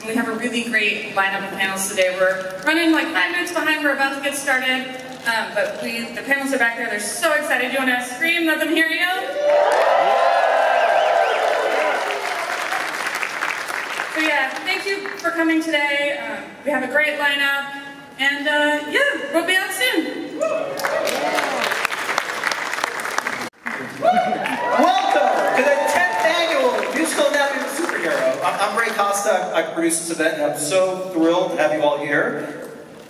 And we have a really great lineup of panels today. We're running like 5 minutes behind. We're about to get started. But the panelists are back there. They're so excited. Do you want to scream? Let them hear you? So yeah, thank you for coming today. We have a great lineup. And yeah, we'll be out soon. Welcome to the 10th annual Musical Anatomy of a Superhero. I'm Ray Costa. I produce this event, and I'm so thrilled to have you all here.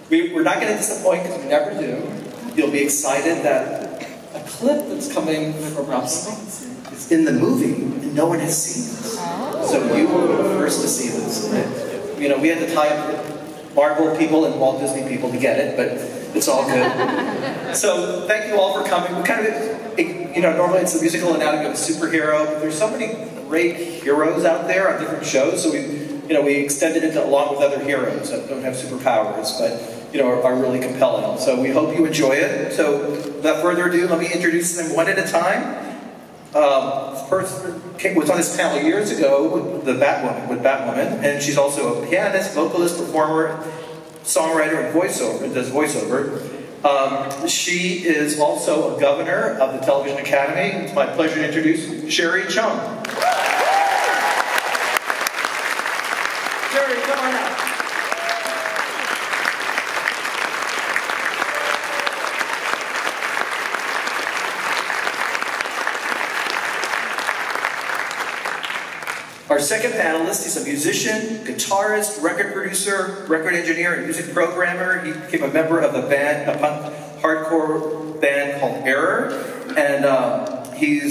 We're not going to disappoint because we never do. You'll be excited that a clip that's coming from Rob Simonsen is in the movie, and no one has seen this. So you will be the first to see this. You know, we had to tie up Marvel people and Walt Disney people to get it, but it's all good. So thank you all for coming. We kind of, you know, normally it's the musical anatomy of a superhero, but there's so many great heroes out there on different shows, so we extended it along with other heroes that don't have superpowers, but are really compelling. So we hope you enjoy it. So without further ado, let me introduce them one at a time. First was on this panel years ago with Batwoman, and she's also a pianist, vocalist, performer, songwriter, and does voiceover. She is also a governor of the Television Academy. It's my pleasure to introduce Sherri Chung. Sherri, come on out. Our second panelist is a musician, guitarist, record producer, record engineer, and music programmer. He became a member of a hardcore band called Error, and he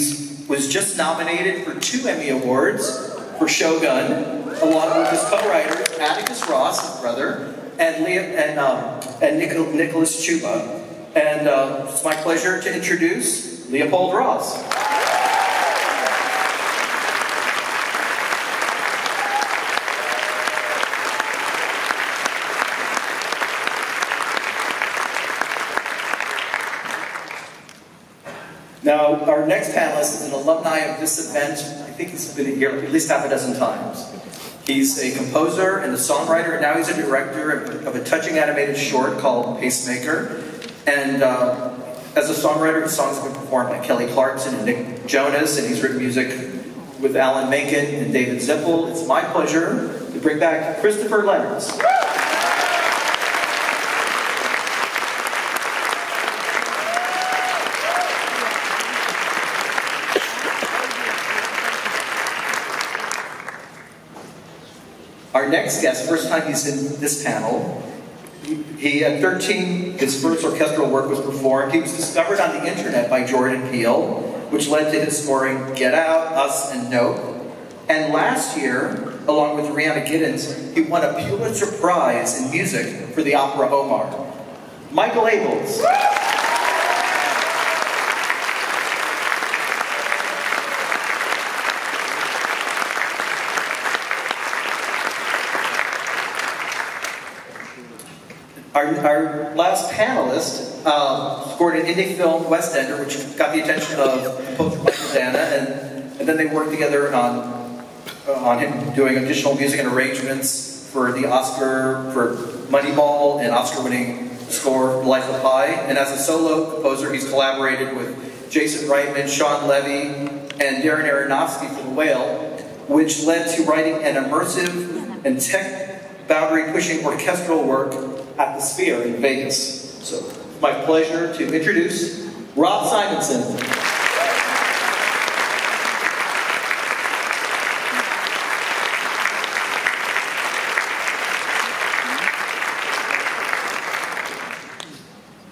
was just nominated for 2 Emmy Awards for Shogun, along with his co-writers Atticus Ross, his brother, and Nicholas Chuba. And it's my pleasure to introduce Leopold Ross. Now, our next panelist is an alumni of this event. I think he's been here at least half a dozen times. He's a composer and a songwriter, and now he's a director of a touching animated short called Pacemaker. And as a songwriter, his songs have been performed by Kelly Clarkson and Nick Jonas, and he's written music with Alan Menken and David Zippel. It's my pleasure to bring back Christopher Lennertz. Our next guest, first time he's in this panel, he at 13, his first orchestral work was performed. He was discovered on the internet by Jordan Peele, which led to his scoring Get Out, Us, and Nope. And last year, along with Rihanna Giddens, he won a Pulitzer Prize in music for the opera Omar. Michael Abels. Our last panelist scored an indie film, West Ender, which got the attention of composer Michael Dana, and then they worked together on him doing additional music and arrangements for the Oscar for Moneyball and Oscar-winning score Life of Pi. And as a solo composer, he's collaborated with Jason Reitman, Sean Levy, and Darren Aronofsky for The Whale, which led to writing an immersive and tech boundary-pushing orchestral work at the Sphere in Vegas. So, it's my pleasure to introduce Rob Simonsen.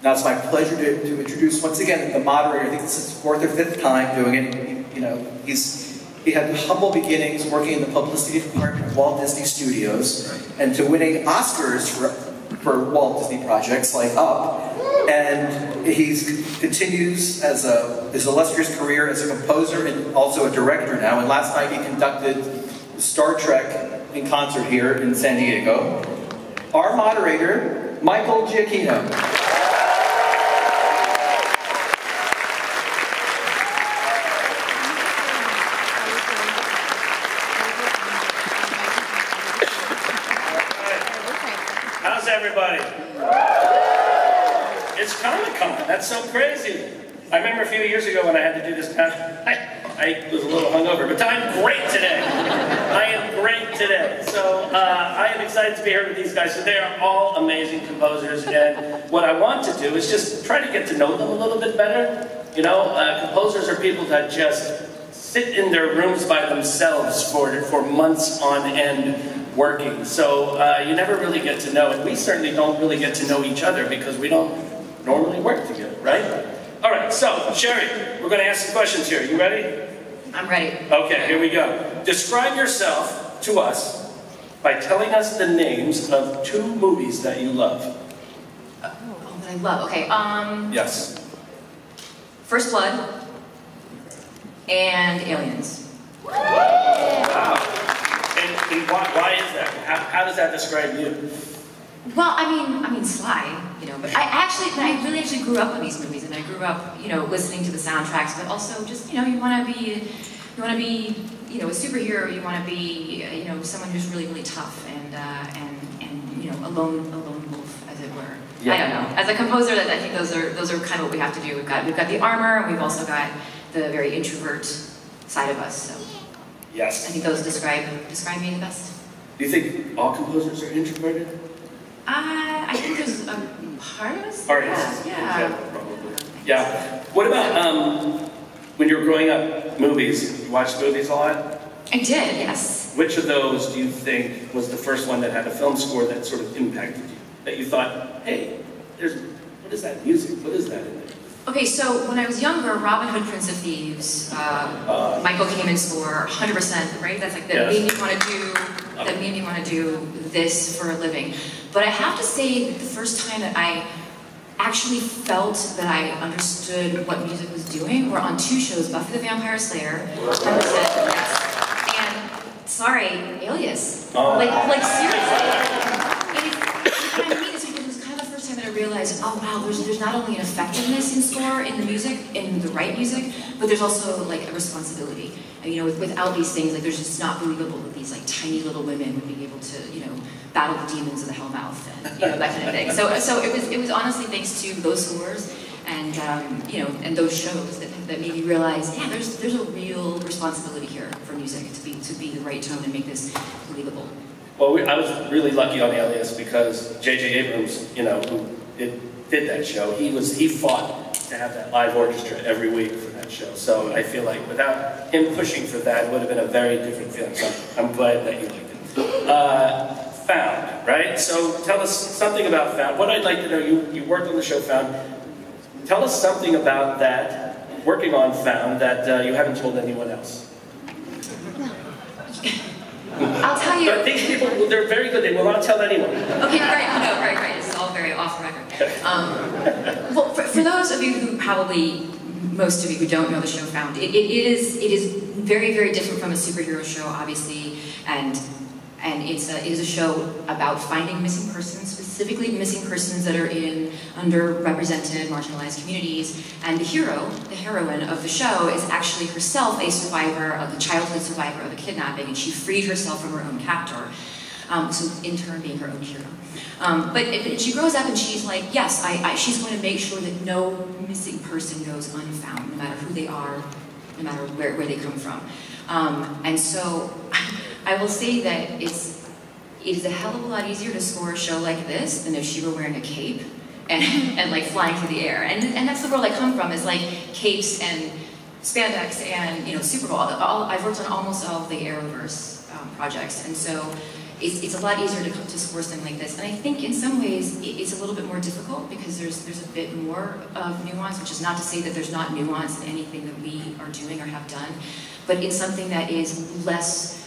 Now it's my pleasure to introduce once again the moderator. I think this is his 4th or 5th time doing it. He had humble beginnings working in the publicity department of Walt Disney Studios, and to winning Oscars for Walt Disney projects like Up, and he continues his illustrious career as a composer and also a director now. And last night he conducted Star Trek in concert here in San Diego. Our moderator, Michael Giacchino. How's everybody? It's Comic-Con. That's so crazy. I remember a few years ago when I had to do this kind of, I was a little hungover, but I'm great today. I am great today. So I am excited to be here with these guys. So they are all amazing composers, and what I want to do is just try to get to know them a little bit better. You know, composers are people that just sit in their rooms by themselves for months on end working. So you never really get to know, and we certainly don't really get to know each other because we don't normally work together, right? All right, so, Sherri, we're going to ask some questions here. You ready? I'm ready. Okay, here we go. Describe yourself to us by telling us the names of 2 movies that you love. Oh, that I love. Okay, Yes. First Blood and Aliens. Wow. And why is that? How does that describe you? Well, I mean, sly, you know. But I really actually grew up on these movies, and I grew up, you know, listening to the soundtracks. But also, just, you know, you want to be, you know, a superhero. You want to be, you know, someone who's really, really tough and you know, a lone wolf, as it were. Yeah. I don't know. As a composer, I think those are kind of what we have to do. We've got the armor, and we've also got the very introvert side of us. So yes, I think those describe me the best. Do you think all composers are introverted? I think there's a part of us. Artists. Yeah. Probably. Yeah. What about when you were growing up? Movies. You watched movies a lot? I did. Yes. Which of those do you think was the first one that had a film score that sort of impacted you? That you thought, hey, what is that music? What is that in there? Okay, so when I was younger, Robin Hood, Prince of Thieves, Michael Giacchino score, 100%, right? That's like that made me want to do. That made me want to do this for a living. But I have to say that the first time that I actually felt that I understood what music was doing were on 2 shows: Buffy the Vampire Slayer, 100%, yes, and sorry, Alias. Like seriously. And what I mean is because it was kind of the first time that I realized, oh wow, there's not only an effectiveness in score in the music, in the right music, but there's also like a responsibility. And, you know, without these things, like, there's just not believable that these like tiny little women would be able to, you know, battle the demons of the Hellmouth and, you know, that kind of thing. So it was honestly thanks to those scores and you know, and those shows that made me realize, yeah, there's a real responsibility here for music to be the right tone and make this believable. Well, I was really lucky on Alias because J.J. Abrams, you know, who did that show, he fought to have that live orchestra every week for that show. So I feel like without him pushing for that, it would have been a very different feeling. So I'm glad that you liked it. Found, right? So tell us something about Found. What I'd like to know, you worked on the show Found. Tell us something about that, working on Found, that you haven't told anyone else. I'll tell you. But these people, they're very good. They will not tell anyone. Okay, right. This is all very off the record. Well, for those of you who probably, most of you who don't know the show Found, it is very, very different from a superhero show, obviously, and it is a show about finding missing persons, specifically missing persons that are in underrepresented, marginalized communities. And the heroine of the show is actually herself a survivor of the childhood survivor of a kidnapping, and she freed herself from her own captor. So in turn being her own hero. But she grows up and she's like, yes, she's going to make sure that no missing person goes unfound, no matter who they are, no matter where they come from. And so I will say that it is a hell of a lot easier to score a show like this than if she were wearing a cape and like flying through the air. And that's the world I come from, is like capes and spandex and, you know, Super Bowl. I've worked on almost all of the Arrowverse projects, and so it's a lot easier to score something like this. And I think in some ways it's a little bit more difficult because there's a bit more of nuance, which is not to say that there's not nuance in anything that we are doing or have done, but it's something that is less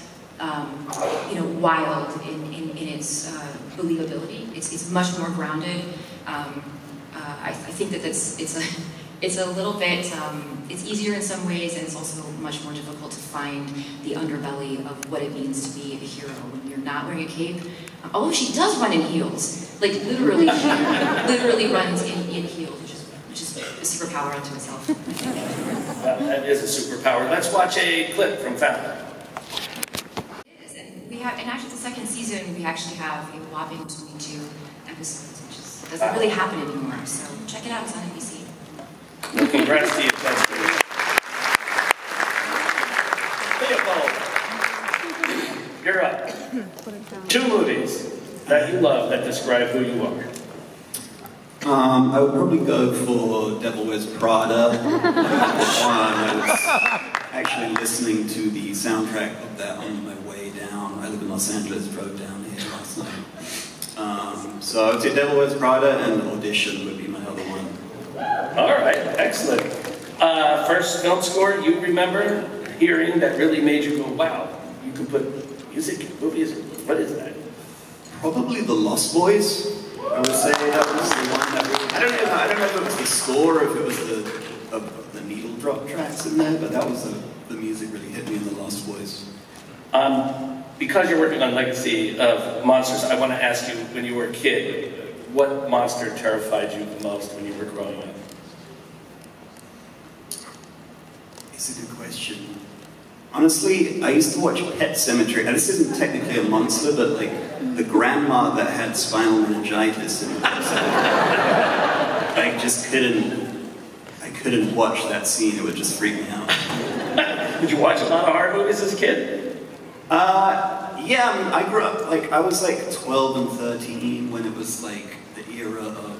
you know, wild in its believability. It's much more grounded. I think that it's a little bit, it's easier in some ways, and it's also much more difficult to find the underbelly of what it means to be a hero when you're not wearing a cape. Although she does run in heels, like literally, literally runs in heels, which is a superpower unto itself. That is a superpower. Let's watch a clip from Found. And actually the second season soon we actually have a whopping 22 episodes, which doesn't really happen anymore. So check it out, it's on NBC. Well, congrats to you, that's great. Leopold, you're up. 2 movies that you love that describe who you are. I would probably go for Devil Wears Prada. I was actually listening to the soundtrack of that on my way down. I live in Los Angeles, drove down here last night. So I would say Devil Wears Prada and Audition would be my other one. All right, excellent. First film score you remember hearing that really made you go, wow, you can put music in movies? What is that? Probably The Lost Boys. I would say that was the one that really, I don't know if it was the score or if it was the needle drop tracks in there, but that was the music really hit me in The Lost Boys. Because you're working on Legacy of Monsters, I want to ask you, when you were a kid, what monster terrified you the most when you were growing up? It's a good question. Honestly, I used to watch Pet Sematary, and this isn't technically a monster, but like the grandma that had spinal meningitis in Pet Sematary. I just couldn't watch that scene, it would just freak me out. Did you watch a lot of horror movies as a kid? Yeah, I mean, I grew up, like, I was like 12 and 13 when it was like the era of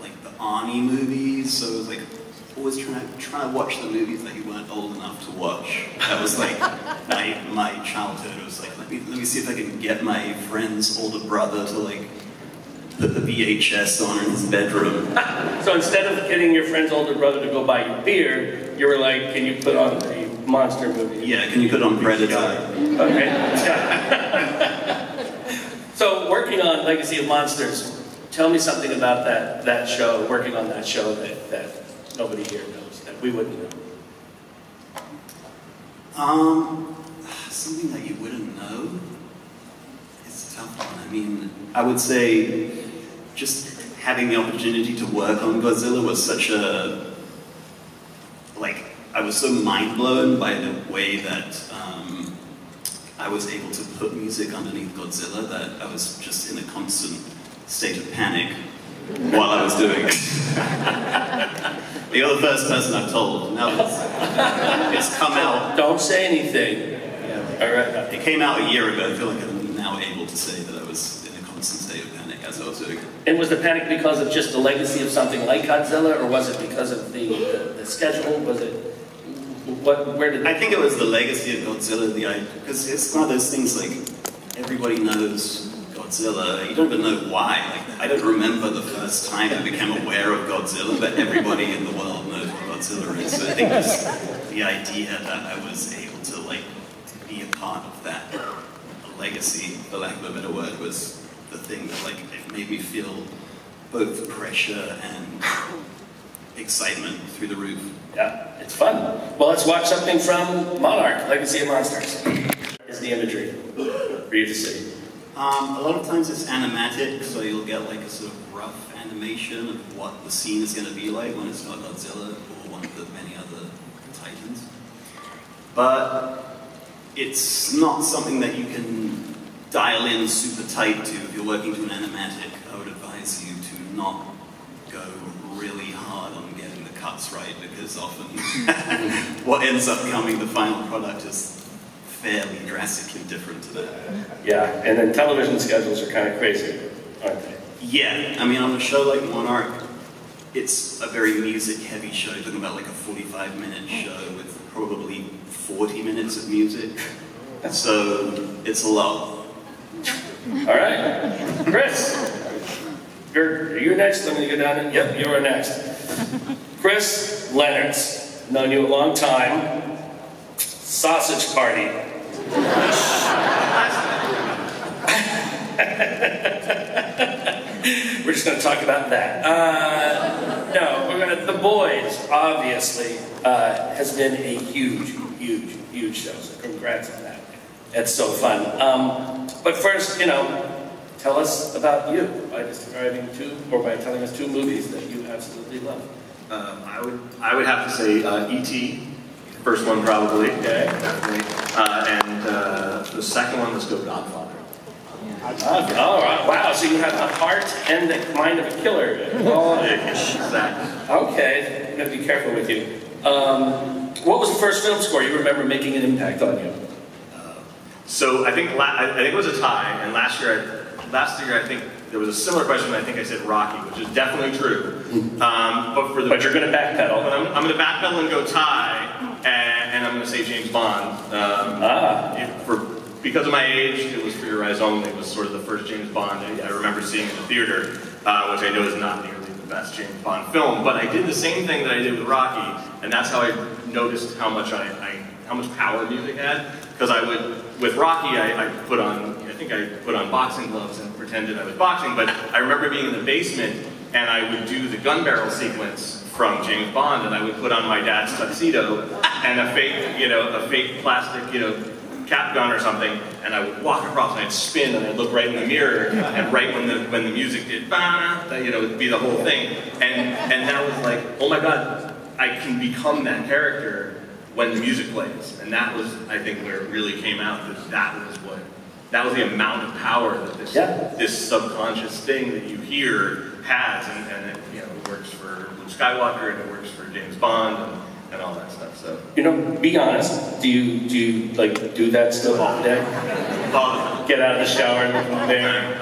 like the Arnie movies, so it was like always trying to watch the movies that you weren't old enough to watch. That was like my childhood. It was like, let me see if I can get my friend's older brother to like put the VHS on in his bedroom. So instead of getting your friend's older brother to go buy you beer, you were like, can you put on the monster movie? Yeah, can you put on Predator? Okay. So working on Legacy of Monsters, tell me something about that show, working on that show that nobody here knows, that we wouldn't know. Something that you wouldn't know? It's a tough one. I mean, I would say just having the opportunity to work on Godzilla was such a, like, I was so mind blown by the way that I was able to put music underneath Godzilla that I was just in a constant state of panic while I was doing it. You're the first person I've told. Now it's come out. Don't say anything. Yeah. All right. It came out a year ago. I feel like I'm now able to say that I was in a constant state of panic as I was doing it. And was the panic because of just the legacy of something like Godzilla, or was it because of the schedule? Was it where did? I think it was the legacy of Godzilla. Because it's one of those things like everybody knows Godzilla. You don't even know why. Like, I don't remember the first time I became aware of Godzilla, but everybody in the world knows what Godzilla is. So I think just the idea that I was able to like be a part of that legacy, for lack of a better word, was the thing that like it made me feel both pressure and excitement through the roof. Yeah, it's fun. Well, let's watch something from Monarch, Legacy of Monsters. Is the imagery for you to see? A lot of times it's animatic, so you'll get like a sort of rough animation of what the scene is going to be like when it's not Godzilla or one of the many other titans. But it's not something that you can dial in super tight to if you're working to an animatic. I would advise you to not go really hard on getting the cuts right, because often what ends up coming, the final product, is fairly drastically different to that. Yeah, and then television schedules are kind of crazy, aren't they? Yeah, I mean, on a show like Monarch, it's a very music-heavy show. You're talking about like a 45-minute show with probably 40 minutes of music. So it's a lot. All right, Chris, you're next. Let me go down and yep, you're next. Chris Lennertz, known you a long time. Sausage Party. We're just going to talk about that. No, we're going to. The Boys, obviously, has been a huge show. So congrats on that. It's so fun. But first, tell us about you by describing by telling us 2 movies that you absolutely love. I would have to say E.T. First one probably. Okay. Definitely. And the second one, let's go Godfather. All right. Wow. So you have the heart and the mind of a killer. Oh, exactly. Okay. I'm gonna be careful with you. What was the first film score you remember making an impact on you? So I think it was a tie, and last year I think there was a similar question. I think I said Rocky, which is definitely true. But you're going to backpedal. But I'm going to backpedal and go tie, and I'm going to say James Bond. Because of my age, it was For Your Eyes Only. It was sort of the first James Bond I remember seeing in the theater, which I know is not nearly the best James Bond film. But I did the same thing that I did with Rocky, and that's how I noticed how much how much power music had. Because with Rocky, I put on boxing gloves and pretended I was boxing, but I remember being in the basement and I would do the gun barrel sequence from James Bond, and I would put on my dad's tuxedo and a fake plastic, cap gun or something, and I would walk across and I'd spin and I'd look right in the mirror, and right when the music did, it would be the whole thing, and that was like, oh my God, I can become that character when the music plays, and that was, I think, where it really came out. That was the amount of power that this subconscious thing that you hear has, and it, it works for Luke Skywalker, and it works for James Bond, and all that stuff. So be honest. Do you do that still all day? Get out of the shower and look in the mirror.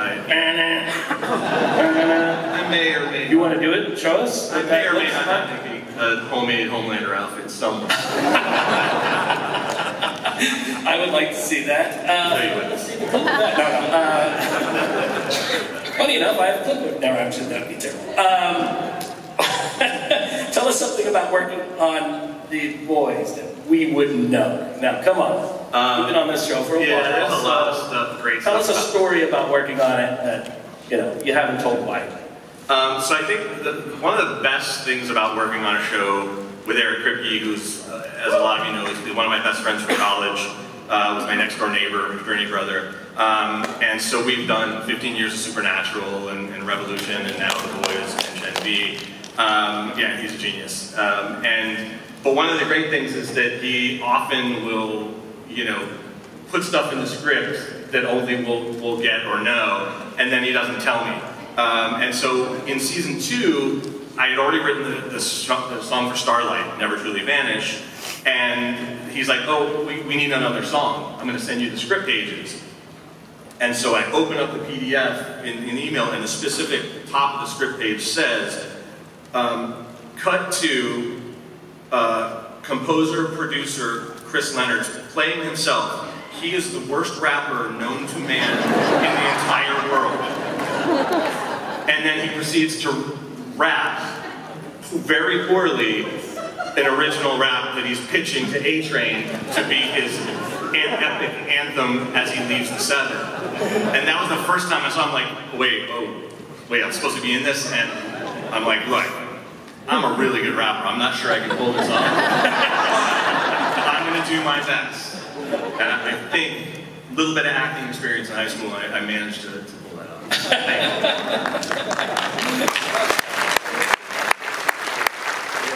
I may or may. You want to do it? Show us. I may or may not have making a homemade Homelander outfit somewhere. I would like to see that. Let's see the clip of that. No. Funny enough, I have a clip of it. No, I'm just, that'd be terrible. Tell us something about working on The Boys that we wouldn't know. Now, come on. You've been on this show for a while. Yeah, there's a lot of stuff, great Tell stuff. us a story about working on it that, you haven't told widely. So I think one of the best things about working on a show with Eric Kripke, who's, as a lot of you know, is one of my best friends from college, was my next door neighbor, my journey brother. And so we've done 15 years of Supernatural and Revolution, and now The Boys and Gen V. Yeah, he's a genius. But one of the great things is that he often will, put stuff in the script that only we'll get or know, and then he doesn't tell me. And so in season 2, I had already written the song for Starlight, Never Truly Vanish, and he's like, oh, we need another song. I'm going to send you the script pages. And so I open up the PDF in the email, and the specific top of the script page says, cut to composer, producer, Chris Lennertz playing himself. He is the worst rapper known to man in the entire world. And then he proceeds to rap very poorly an original rap that he's pitching to A-Train to be his epic anthem as he leaves the 7. And that was the first time I saw him like, wait, I'm supposed to be in this? And I'm like, look, I'm a really good rapper. I'm not sure I can pull this off. I'm going to do my best. And I think a little bit of acting experience in high school, I managed to pull that off.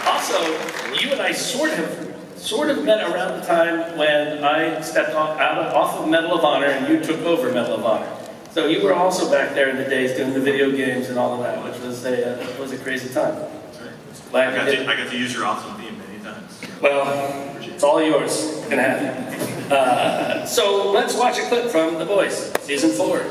Also, you and I sort of met around the time when I stepped off of Medal of Honor and you took over Medal of Honor. So you were also back there in the days doing the video games and all of that, which was a crazy time. I got to use your awesome theme many times. Well, it's all yours. You can have it. So let's watch a clip from The Boys, season 4.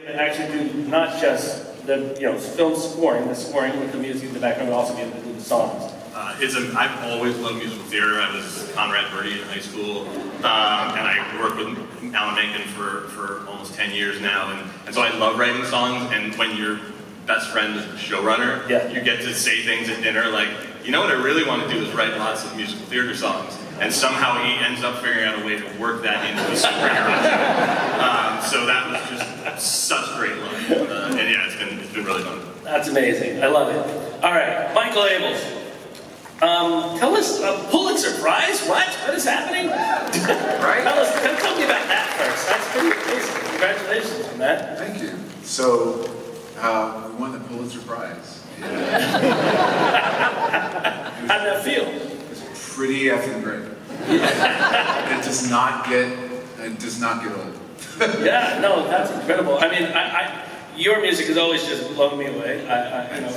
And actually do not just the film scoring, the scoring with the music in the background, but also be able to do the songs. I've always loved musical theater. I was Conrad Birdie in high school, and I worked with Alan Menken for almost 10 years now, and so I love writing songs. And when your best friend is the showrunner, you get to say things at dinner like, what I really want to do is write lots of musical theater songs. And somehow he ends up figuring out a way to work that into a superhero show. So that was just such great luck. And yeah, it's been really fun. That's amazing. I love it. All right, Michael Abels. Tell us, Pulitzer Prize? What is happening? Right? Tell me about that first. That's pretty amazing. Congratulations on that. Thank you. So, we won the Pulitzer Prize. How did that feel? It's pretty effing great. It does not get old. Yeah, no, that's incredible. I mean, your music has always just blown me away. You know,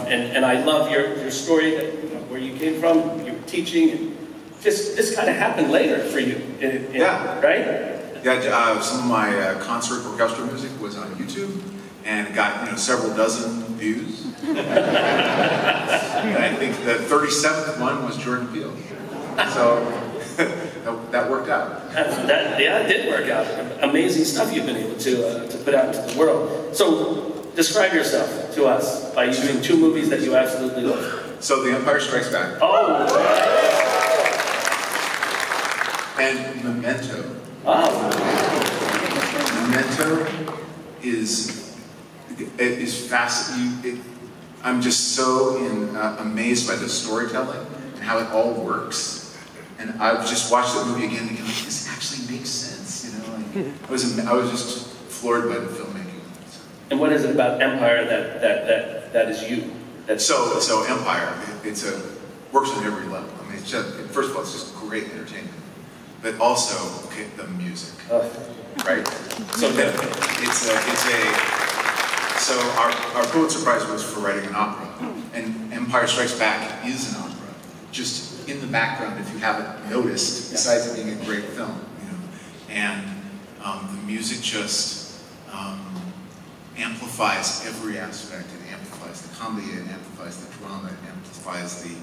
and I love your story that, you know, where you came from, your teaching. And this kind of happened later for you, Yeah. Right? Yeah, some of my concert orchestral music was on YouTube and got several dozen views. And I think the 37th one was Jordan Peele. So that worked out. Yeah, it did work out. Amazing stuff you've been able to put out into the world. So describe yourself to us by using two movies that you absolutely love. So The Empire Strikes Back. Oh. And Memento. Wow. Memento is fascinating. I'm just so amazed by the storytelling and how it all works. And I've just watched that movie again and again, like, this actually makes sense, Like, I was just floored by the filmmaking. And what is it about Empire that is you? So Empire, works on every level. I mean, first of all, it's just great entertainment, but also the music, right? So So our Pulitzer Prize was for writing an opera, and Empire Strikes Back is an opera. Just in the background, if you haven't noticed, besides it being a great film, and the music just amplifies every aspect. It amplifies the comedy, it amplifies the drama, it amplifies the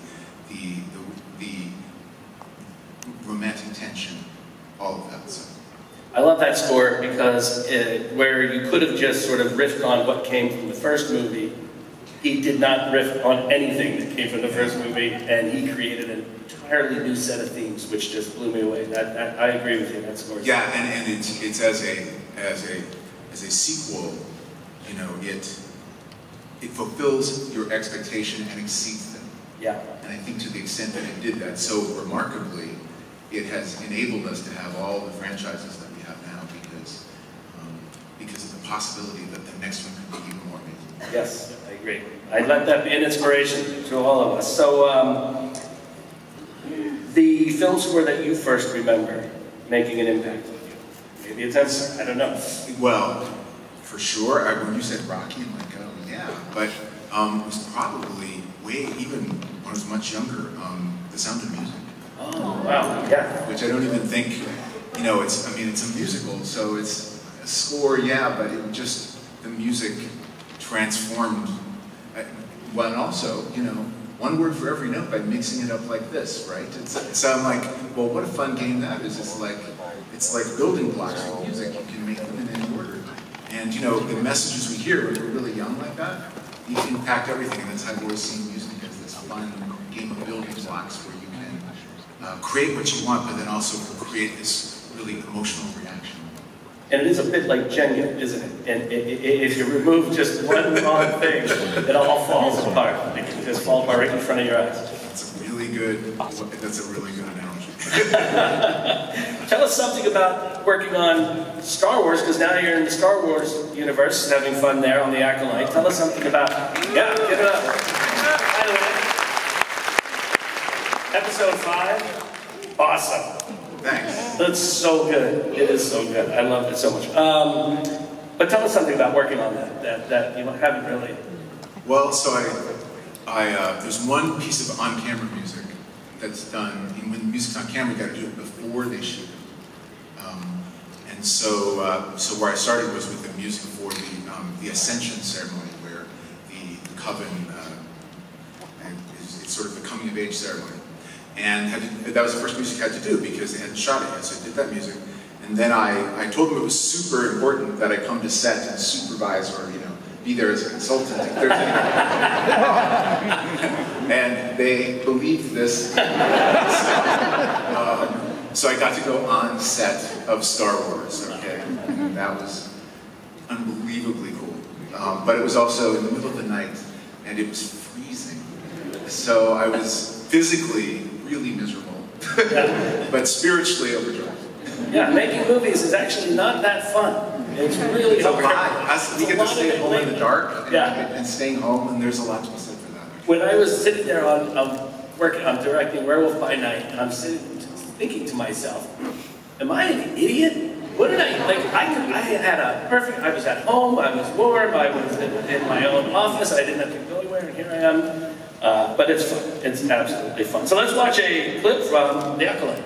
romantic tension, all of that. So. I love that score because where you could have just sort of riffed on what came from the first movie, he did not riff on anything that came from the first movie, and he created an entirely new set of themes, which just blew me away. I agree with you. That score. Yeah, and it's as a sequel, it fulfills your expectation and exceeds them. Yeah. And I think to the extent that it did that so remarkably, it has enabled us to have all the franchises that we have now because of the possibility that the next one could be even more amazing. Yes, I agree. I'd let that be an inspiration to all of us. So, the film score that you first remember making an impact on you? Maybe it's Empire, I don't know. Well, for sure, when you said Rocky, I'm like, oh yeah, but it was probably even when I was much younger, The Sound of Music. Oh, wow, yeah. Which I don't even think, it's a musical, so it's a score, yeah, but the music transformed. Well, and also, one word for every note by mixing it up like this, right? So I'm like, well, what a fun game that is. It's like building blocks for music. You can make them in any order. And, the messages we hear when we're really young like that, you can impact everything. And that's how I've always seen music as this fun game of building blocks where you can create what you want, but then also create this really emotional reaction. And it is a bit like Jenga, isn't it? And if you remove just one wrong thing, it all falls apart. It can just fall apart right in front of your eyes. That's a really good analogy. Tell us something about working on Star Wars, because now you're in the Star Wars universe, having fun there on the Acolyte. Tell us something about, give it up. By the way, episode 5, awesome. Thanks. That's so good. It is so good. I loved it so much. But tell us something about working on that you haven't really. Well, so there's one piece of on-camera music that's done. And when the music's on camera, you got to do it before they shoot it. And so where I started was with the music for the Ascension ceremony, where the coven it's sort of the coming of age ceremony. And that was the first music I had to do because they hadn't shot it yet, so I did that music. And then I told them it was super important that I come to set and supervise or be there as a consultant if there's anything. And they believed this. So I got to go on set of Star Wars, okay? And that was unbelievably cool. But it was also in the middle of the night, and it was freezing. So I was physically really miserable, but spiritually overjoyed. Yeah, making movies is actually not that fun. It's really hard. You get to stay home in the dark and staying home, and there's a lot to be said for that. When I was sitting there I'm directing Werewolf by Night, and I'm sitting thinking to myself, am I an idiot? What did I, like, I had a perfect, I was at home, I was warm, I was in my own office, I didn't have to go anywhere, and here I am. But it's fun, it's absolutely fun. So let's watch a clip from The Acolyte.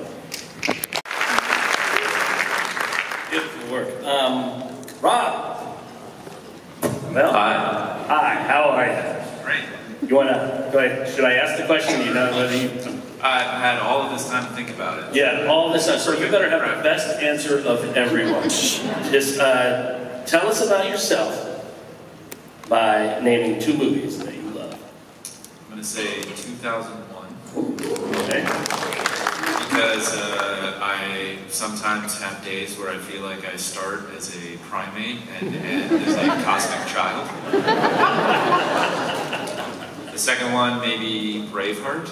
Beautiful work. Rob. Well, hi, how are you? Great. You wanna, go ahead, should I ask the question? You know whether you... I've had all of this time to think about it. Yeah, all this time. So you better have the best answer of everyone. Just tell us about yourself by naming 2 movies that you love. I'm going to say 2001. Okay. Because I sometimes have days where I feel like I start as a primate and end as a cosmic child. The second one, maybe Braveheart.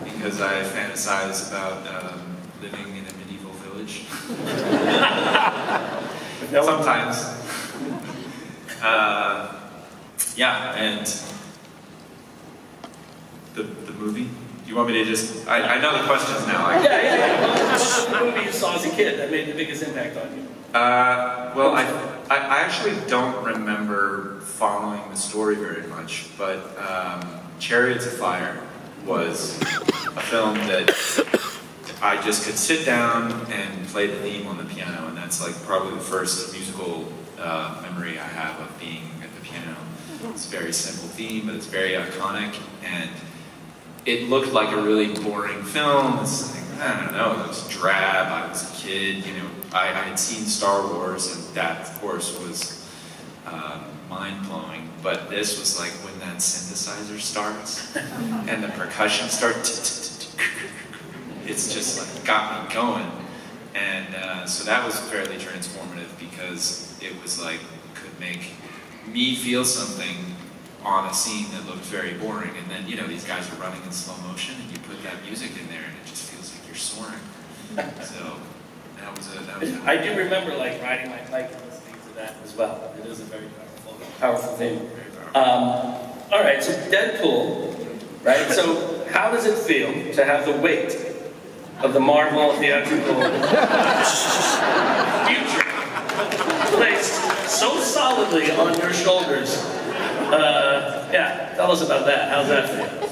Because I fantasize about living in a medieval village. Sometimes. Yeah, and the movie? Do you want me to just... I know the questions now. Yeah. What's the movie you saw as a kid that made the biggest impact on you? Well, I actually don't remember following the story very much, but Chariots of Fire was a film that I just could sit down and play the theme on the piano, and that's like probably the first musical memory I have of being at the piano. It's a very simple theme, but it's very iconic, and it looked like a really boring film. It's like, I don't know, it was drab, I was a kid, you know, I had seen Star Wars, and that, of course, was mind-blowing, but this was like when that synthesizer starts, and the percussion starts, it's just like got me going, and so that was fairly transformative because it was like, could make me feel something on a scene that looked very boring, and then, you know, these guys are running in slow motion, and you put that music in there, and it just feels like you're soaring. So that was I do remember like riding my bike and listening to that as well. It is a very powerful thing. All right, so Deadpool, right? So how does it feel to have the weight of the Marvel theatrical future placed so solidly on your shoulders? Yeah, tell us about that. How's that feel?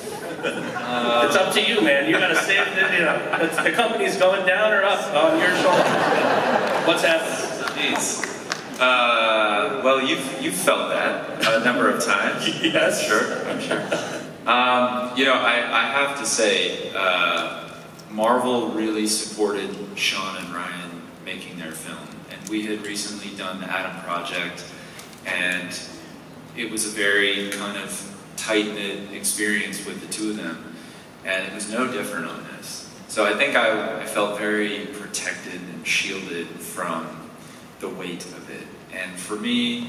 It's up to you, man. You gotta save the, you know, the company's going down or up on your shoulder. What's happening? Jeez. Well, you've felt that a number of times. Yes, sure, I'm sure. You know, I have to say, Marvel really supported Sean and Ryan making their film, and we had recently done the Adam Project, and it was a very kind of tight-knit experience with the 2 of them, and it was no different on this. So I think I felt very protected and shielded from the weight of it. And for me,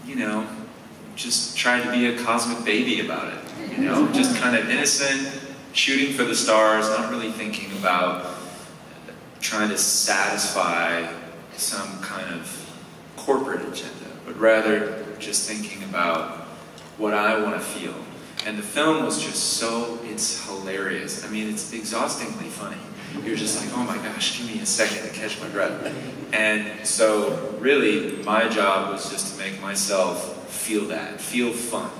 you know, just trying to be a cosmic baby about it, you know, just kind of innocent, shooting for the stars, not really thinking about trying to satisfy some kind of corporate agenda, but rather just thinking about what I want to feel. And the film was just so, it's hilarious. I mean, it's exhaustingly funny. You're just like, oh my gosh, give me a second to catch my breath. And so really, my job was just to make myself feel that, feel fun.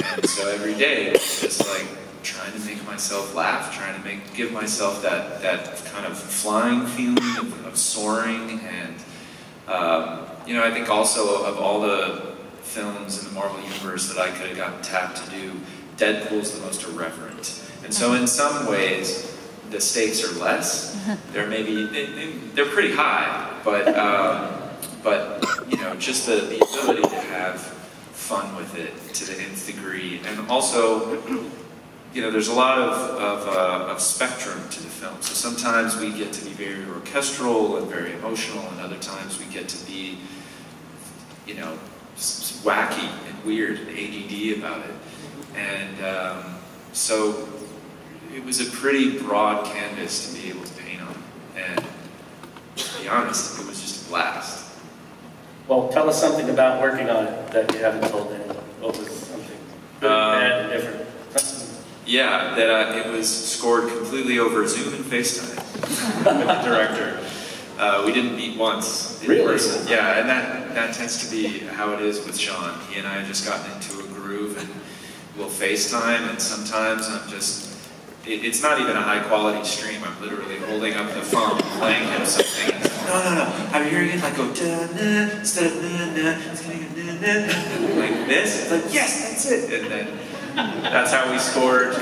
And so every day, it was just like trying to make myself laugh, trying to give myself that kind of flying feeling of soaring. And you know, I think also of all the films in the Marvel Universe that I could have gotten tapped to do, Deadpool's the most irreverent. And so in some ways, the stakes are less. They're maybe, they're pretty high, but you know, just the ability to have fun with it to the nth degree. And also, you know, there's a lot of spectrum to the film. So sometimes we get to be very orchestral and very emotional, and other times we get to be, you know, wacky and weird and ADD about it. And so it was a pretty broad canvas to be able to paint on. And to be honest, it was just a blast. Well, tell us something about working on it that you haven't told anyone. What was something good, bad, and different? Yeah, that it was scored completely over Zoom and FaceTime. with the director. We didn't meet once in person. Yeah, and that tends to be how it is with Sean. He and I have just gotten into a groove, and we'll FaceTime, and sometimes I'm just, it's not even a high quality stream. I'm literally holding up the phone, playing him something. No. I'm hearing it like go da-na, instead of na-na, it's getting a na-na, like this. It's like, yes, that's it. And then that's how we scored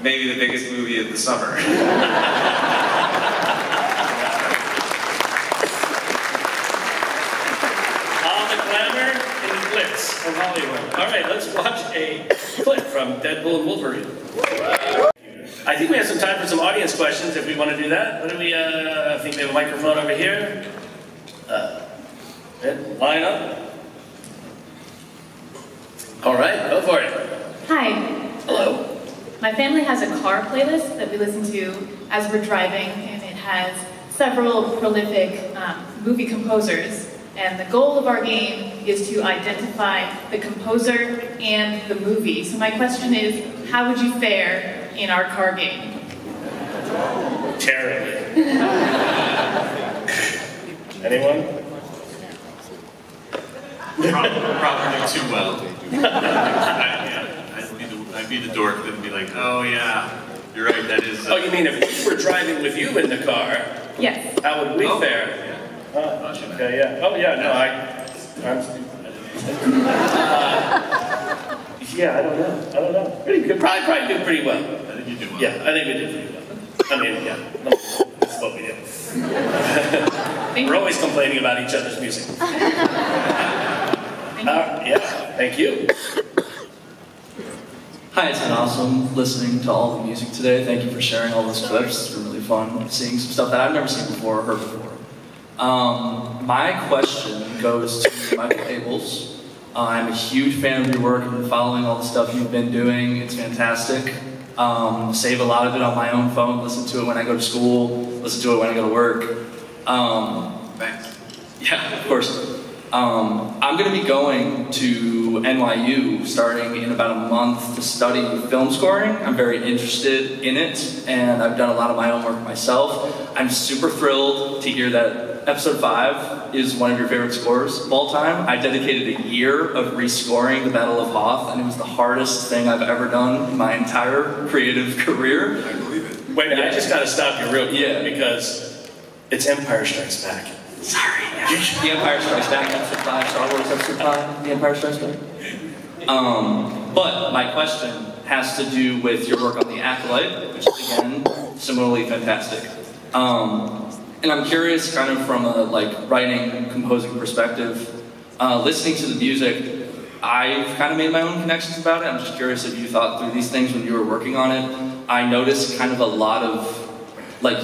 maybe the biggest movie of the summer. From Hollywood. All right, let's watch a clip from Deadpool Wolverine. I think we have some time for some audience questions if we want to do that. What do we, I think we have a microphone over here. Line up. All right, go for it. Hi. Hello. My family has a car playlist that we listen to as we're driving, and it has several prolific movie composers. And the goal of our game is to identify the composer and the movie. So my question is, how would you fare in our car game? Terribly. Anyone? Probably too well. I'd be the dork that would be like, oh yeah, you're right, that is... Oh, you mean if we were driving with you in the car? Yes. How would we fare? Oh, okay, yeah. Oh, yeah, no, I'm stupid. Yeah, I don't know. Pretty good. Probably do pretty well. I think you do well. Yeah, I think we did pretty well. I mean, yeah, that's what we do. We're always complaining about each other's music. Yeah, thank you. Hi, it's been awesome listening to all the music today. Thank you for sharing all those clips. It's been really fun seeing some stuff that I've never seen before or heard before. My question goes to Michael Abels. I'm a huge fan of your work. I've been following all the stuff you've been doing. It's fantastic. Save a lot of it on my own phone, listen to it when I go to school, listen to it when I go to work. Thanks. Yeah, of course. I'm going to be going to NYU starting in about a month to study film scoring. I'm very interested in it, and I've done a lot of my own work myself. I'm super thrilled to hear that Episode 5 is one of your favorite scores of all time. I dedicated a year of rescoring the Battle of Hoth, and it was the hardest thing I've ever done in my entire creative career. I believe it. Wait, I just gotta stop you real quick because it's Empire Strikes Back. Sorry. Yeah. The Empire Strikes Back, Episode 5, Star Wars Episode 5, The Empire Strikes Back. But my question has to do with your work on The Acolyte, which is, again, similarly fantastic. And I'm curious, kind of from a writing, composing perspective, listening to the music, I've kind of made my own connections about it. I'm just curious if you thought through these things when you were working on it. I noticed kind of a lot of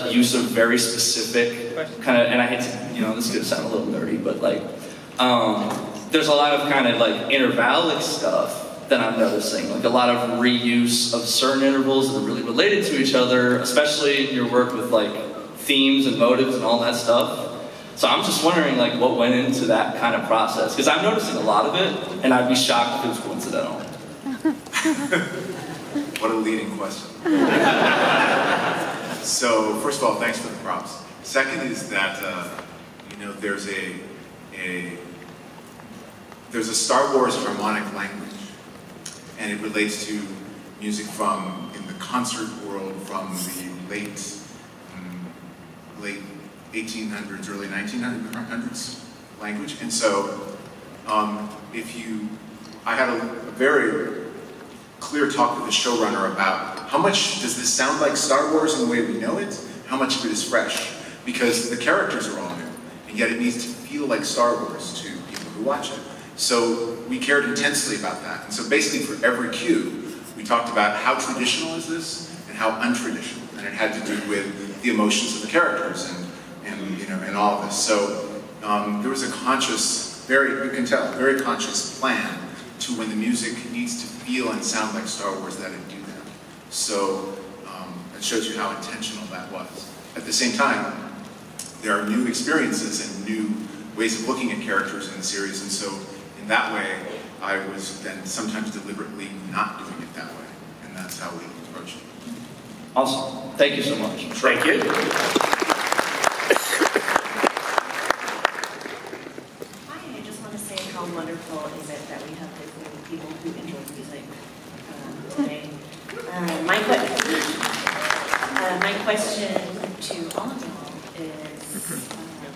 use of very specific kind of, and I hate to, this is gonna sound a little nerdy, but there's a lot of kind of intervallic stuff that I'm noticing, a lot of reuse of certain intervals that are really related to each other, especially in your work with themes and motives and all that stuff. So I'm just wondering what went into that kind of process, because I'm noticing a lot of it, and I'd be shocked if it was coincidental. What a leading question. So first of all, thanks for the props. Second is that there's a Star Wars harmonic language, and it relates to music from in the concert world from the late 1800s, early 1900s language. And so I had a very clear talk with the showrunner about how much does this sound like Star Wars in the way we know it, how much of it is fresh, because the characters are all new, and yet it needs to feel like Star Wars to people who watch it. So we cared intensely about that. And so basically for every cue, we talked about how traditional is this and how untraditional. And it had to do with the emotions of the characters and all of this. So there was a conscious, you can tell, very conscious plan to when the music needs to feel and sound like Star Wars that it do that. So it shows you how intentional that was. At the same time, there are new experiences and new ways of looking at characters in the series, and so in that way, I was then sometimes deliberately not doing it that way, and that's how we approached it. Awesome. Thank you so much. Thank you. Hi, I just want to say how wonderful is it that we have this many people who enjoy music today. My question to all of y'all is,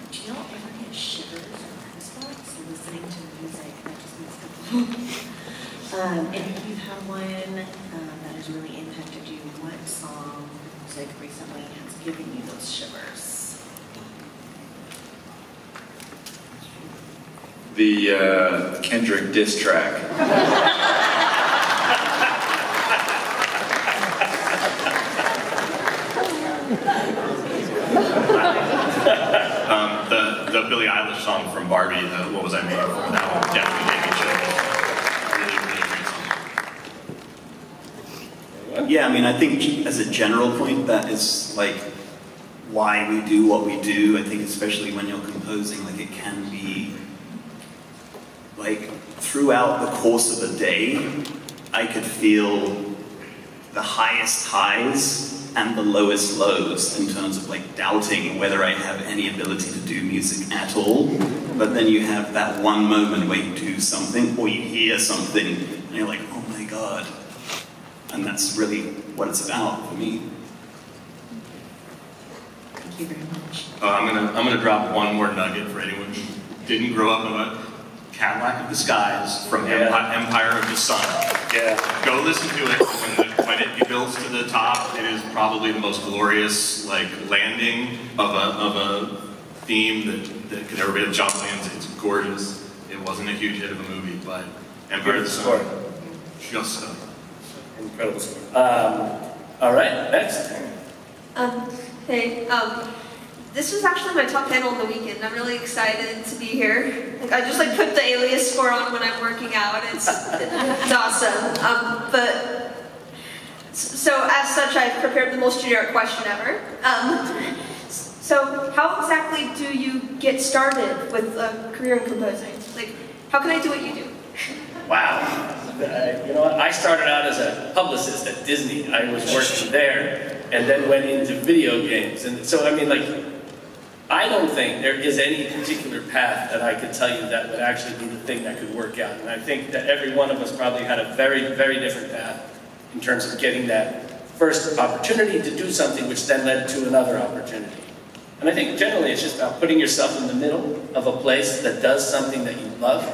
do y'all ever get shivers or goosebumps listening to music that just makes people and if you've had one that has really impacted you, what song music recently has given you those shivers? The Kendrick diss track. The Billie Eilish song from Barbie, What Was I Made For? That one definitely made me chill. Really, really great song. Yeah, I mean, I think as a general point, that is like why we do what we do. I think especially when you're composing, like it can be like throughout the course of a day, I could feel the highest highs and the lowest lows in terms of like doubting whether I have any ability to do music at all. But then you have that one moment where you do something or you hear something and you're like, oh my God. And that's really what it's about for me. Thank you very much. I'm gonna drop one more nugget for anyone who didn't grow up in a Cadillac of the Skies from Empire of the Sun. Yeah. Go listen to it when it builds to the top. It is probably the most glorious like landing of a theme that could ever be of John Williams. It's gorgeous. It wasn't a huge hit of a movie, but Empire of the Sun. Just so. Incredible score. All right, next. Hey, this was actually my top panel of the weekend. I'm really excited to be here. Like, I just like put the Alias score on when I'm working out. It's awesome. So as such, I've prepared the most generic question ever. So how exactly do you get started with a career in composing? Like, how can I do what you do? Wow. You know what? I started out as a publicist at Disney. I was working there and then went into video games. And so, I mean, like, I don't think there is any particular path that I could tell you that would actually be the thing that could work out. And I think that every one of us probably had a very, very different path in terms of getting that first opportunity to do something which then led to another opportunity. And I think generally it's just about putting yourself in the middle of a place that does something that you love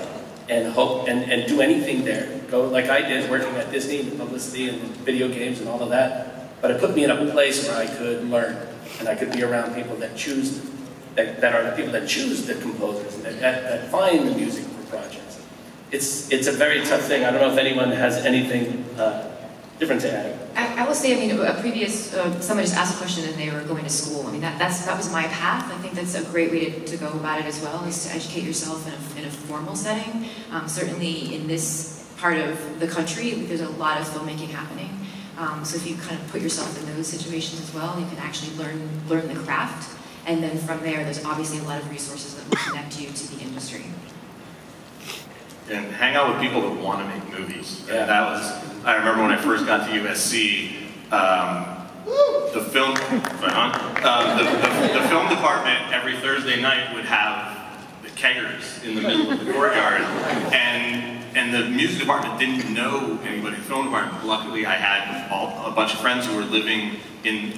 and hope and do anything there. Go like I did, working at Disney and publicity and video games and all of that. But it put me in a place where I could learn and I could be around people that choose, that are the people that choose the composers and that find the music for projects. It's a very tough thing. I don't know if anyone has anything different to add. I will say, I mean, a previous, somebody just asked a question and they were going to school. I mean, that was my path. I think that's a great way to go about it as well, is to educate yourself in a formal setting. Certainly in this part of the country, there's a lot of filmmaking happening. So if you kind of put yourself in those situations as well, you can actually learn the craft. And then from there, there's obviously a lot of resources that will connect you to the industry. And hang out with people that want to make movies. Yeah. That was, I remember when I first got to USC, the film department every Thursday night would have the keggers in the middle of the courtyard, and the music department didn't know anybody in the film department. Luckily, I had a bunch of friends who were living in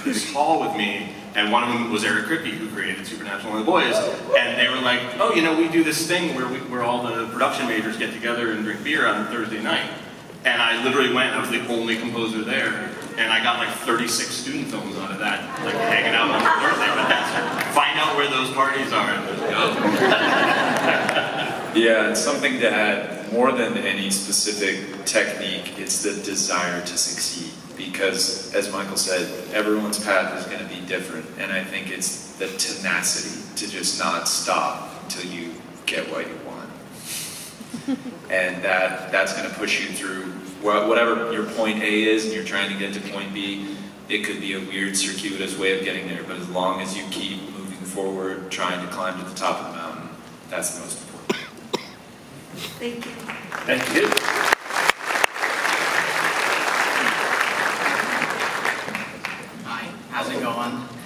this hall with me, and one of them was Eric Kripke, who created Supernatural and the Boys, and they were like, oh, you know, we do this thing where all the production majors get together and drink beer on Thursday night. And I literally went, I was the only composer there, and I got like 36 student films out of that, like hanging out on Thursday. But that's, find out where those parties are and just go. Yeah, it's something to add. More than any specific technique, it's the desire to succeed. Because, as Michael said, everyone's path is going to be different, and I think it's the tenacity to just not stop until you get what you want. And that's going to push you through whatever your point A is, and you're trying to get to point B. It could be a weird, circuitous way of getting there, but as long as you keep moving forward, trying to climb to the top of the mountain, that's the most important. Thank you. Thank you.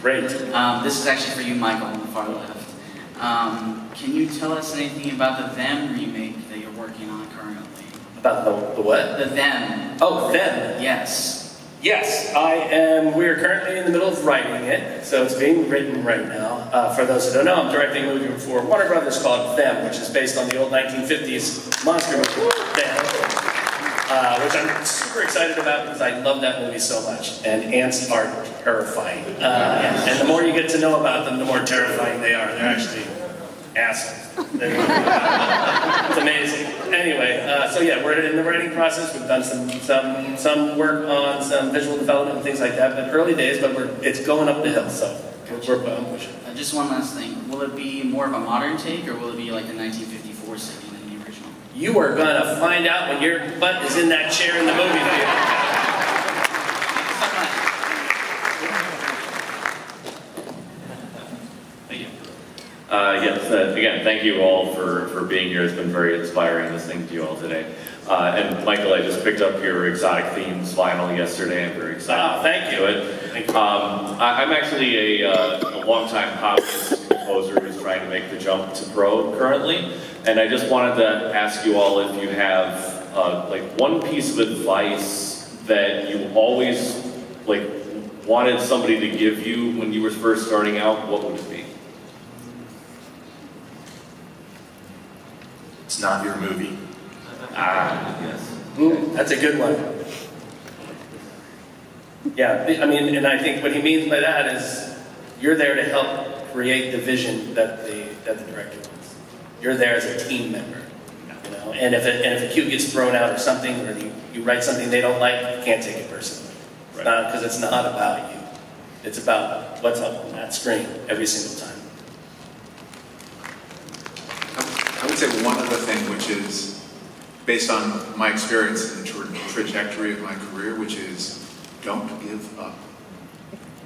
Great. This is actually for you, Michael, on the far left. Can you tell us anything about the Them remake that you're working on currently? About the what? The Them. Oh, Them. Yes. Yes, we're currently in the middle of writing it, so it's being written right now. For those who don't know, I'm directing a movie for Warner Brothers called Them, which is based on the old 1950s monster movie, Them. Which I'm super excited about because I love that movie so much. And ants are terrifying. And the more you get to know about them, the more terrifying they are. They're actually assholes. It's amazing. Anyway, so yeah, we're in the writing process. We've done some work on some visual development and things like that, but early days, but it's going up the hill, so we're pushing. Just one last thing. Will it be more of a modern take, or will it be like a 1954 setting than the original? You are gonna find out when your butt is in that chair in the movie theater. Yes, again, thank you all for being here. It's been very inspiring listening to you all today. And Michael, I just picked up your Exotic Themes vinyl yesterday. I'm very excited thank to you. do it. I'm actually a longtime hobbyist composer who's trying to make the jump to pro currently. And I just wanted to ask you all if you have like one piece of advice that you always like wanted somebody to give you when you were first starting out. What would it be? It's not your movie. Yes. That's a good one. Yeah, I mean, and I think what he means by that is you're there to help create the vision that the director wants. You're there as a team member, you know. And if a cue gets thrown out or something, or you write something they don't like, you can't take it personally. Because it's not about you. It's about what's up on that screen every single time. I would say one other thing, which is based on my experience and the trajectory of my career, which is don't give up.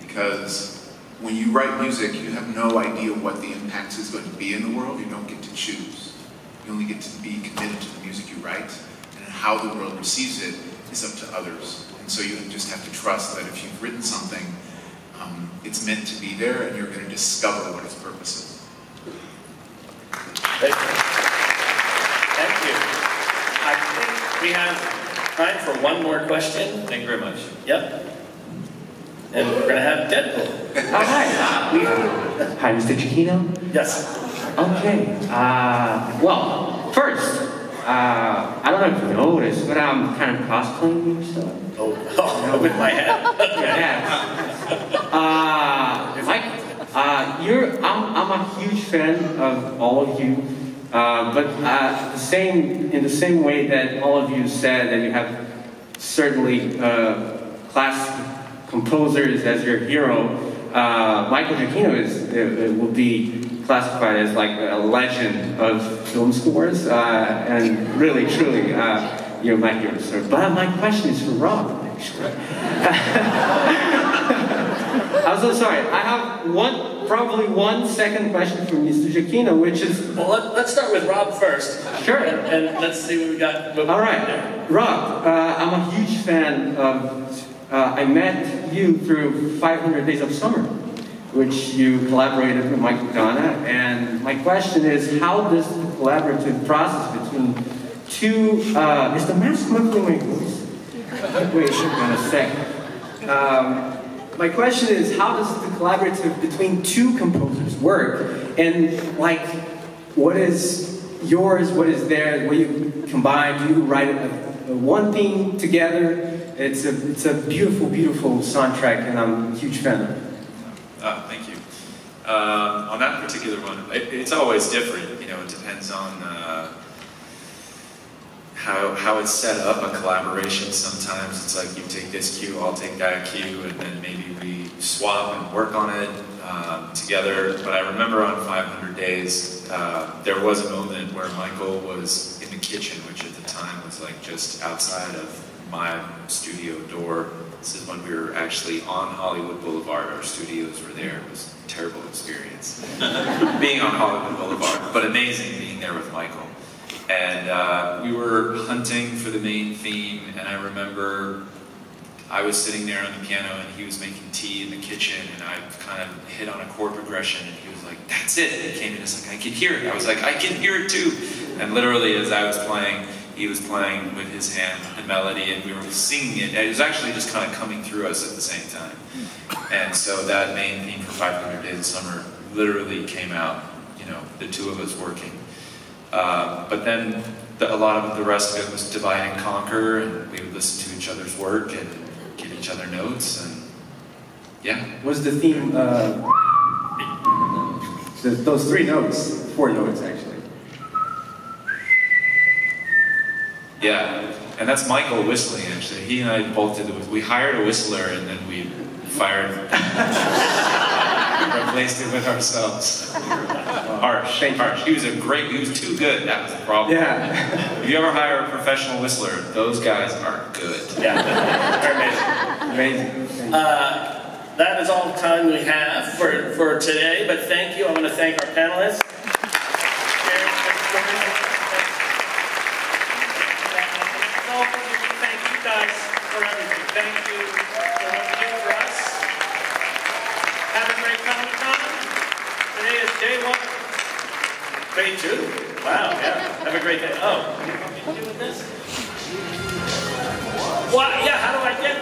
Because when you write music, you have no idea what the impact is going to be in the world. You don't get to choose. You only get to be committed to the music you write, and how the world receives it is up to others. And so you just have to trust that if you've written something, it's meant to be there, and you're going to discover what its purpose is. Thank you. Thank you. I think we have time for one more question. Thank you very much. Yep. And we're going to have Deadpool. Oh, hi. Hi, Mr. Giacchino? Yes. Okay. Well, first, I don't know if you noticed, but I'm kind of cosplaying your stuff. Oh, with my hat? Yeah. I'm a huge fan of all of you, but in the same way that all of you said that you have certainly classic composers as your hero, Michael Giacchino will be classified as like a legend of film scores, and really, truly, you're my hero, sir. But my question is for Rob, actually. I'm so sorry. I have probably one second question for Mr. Giacchino, which is... Well, let's start with Rob first. Sure. And let's see what we got. All right. Rob, I'm a huge fan of... I met you through 500 Days of Summer, which you collaborated with Michael Giacchino. And my question is, how does the collaborative process between two... is the mask muffling my voice? Wait a second. My question is, how does the collaborative between two composers work? And like, what is yours, what is theirs, what you combine? Do you write one theme together? It's a beautiful, beautiful soundtrack, and I'm a huge fan of it. Thank you. On that particular one, it's always different. You know, it depends on how it's set up, a collaboration. Sometimes it's like you take this cue, I'll take that cue, and then maybe we swap and work on it together. But I remember on 500 Days, there was a moment where Michael was in the kitchen, which at the time was like just outside of my studio door. This is when we were actually on Hollywood Boulevard. Our studios were there. It was a terrible experience being on Hollywood Boulevard, but amazing being there with Michael. And we were hunting for the main theme, and I remember I was sitting there on the piano and he was making tea in the kitchen, and I kind of hit on a chord progression, and he was like, "That's it." And he came in and was like, "I can hear it." I was like, "I can hear it too." And literally, as I was playing, he was playing with his hand the melody, and we were singing it. And it was actually just kind of coming through us at the same time. And so that main theme for 500 Days of Summer literally came out, you know, the two of us working. But then a lot of the rest of it was divide and conquer, and we would listen to each other's work and give each other notes, and yeah. Was the theme those 3 notes, 4 notes actually? Yeah, and that's Michael whistling actually. He and I both did we hired a whistler and then we replaced it with ourselves. Harsh. He was he was too good, that was the problem. Yeah. If you ever hire a professional whistler, those guys are good. Yeah, they're amazing. Amazing. That is all the time we have for today, but thank you. I want to thank our panelists. Thank you guys for everything. Thank you for what you do for us. Have a great Comic-Con. Today is day 1. Day 2? Wow, yeah. Have a great day. Oh, you want me to do with this? What? Yeah, how do I get